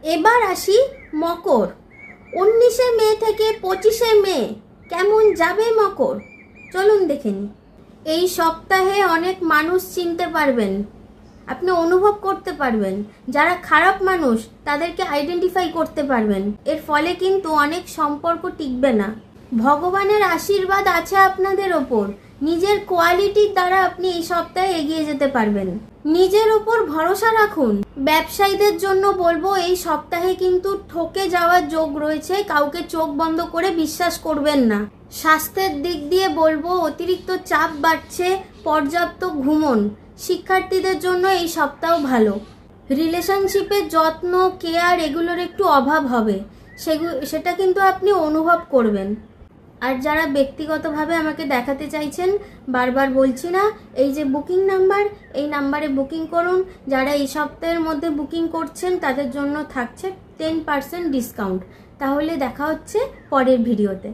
এবার আসি মকর। 19শে মে থেকে 25শে মে কেমন যাবে মকর, চলুন দেখে নিই। এই সপ্তাহে অনেক মানুষ চিনতে পারবেন, আপনি অনুভব করতে পারবেন। যারা খারাপ মানুষ তাদেরকে আইডেন্টিফাই করতে পারবেন। এর ফলে কিন্তু অনেক সম্পর্ক টিকবে না। ভগবানের আশীর্বাদ আছে আপনাদের ওপর। নিজের কোয়ালিটির দ্বারা আপনি এই সপ্তাহে এগিয়ে যেতে পারবেন। নিজের ওপর ভরসা রাখুন। ব্যবসায়ীদের জন্য বলবো, এই সপ্তাহে কিন্তু ঠকে যাওয়ার যোগ রয়েছে। কাউকে চোখ বন্ধ করে বিশ্বাস করবেন না। স্বাস্থ্যের দিক দিয়ে বলবো, অতিরিক্ত চাপ বাড়ছে, পর্যাপ্ত ঘুমন। শিক্ষার্থীদের জন্য এই সপ্তাহ ভালো। রিলেশনশিপের যত্ন, কেয়ার এগুলোর একটু অভাব হবে, সেটা কিন্তু আপনি অনুভব করবেন। আর যারা ব্যক্তিগতভাবে আমাকে দেখাতে চাইছেন, বারবার বলছি না, এই যে বুকিং নাম্বার, এই নাম্বারে বুকিং করুন। যারা এই সপ্তাহের মধ্যে বুকিং করছেন তাদের জন্য থাকছে 10% ডিসকাউন্ট। তাহলে দেখা হচ্ছে পরের ভিডিওতে।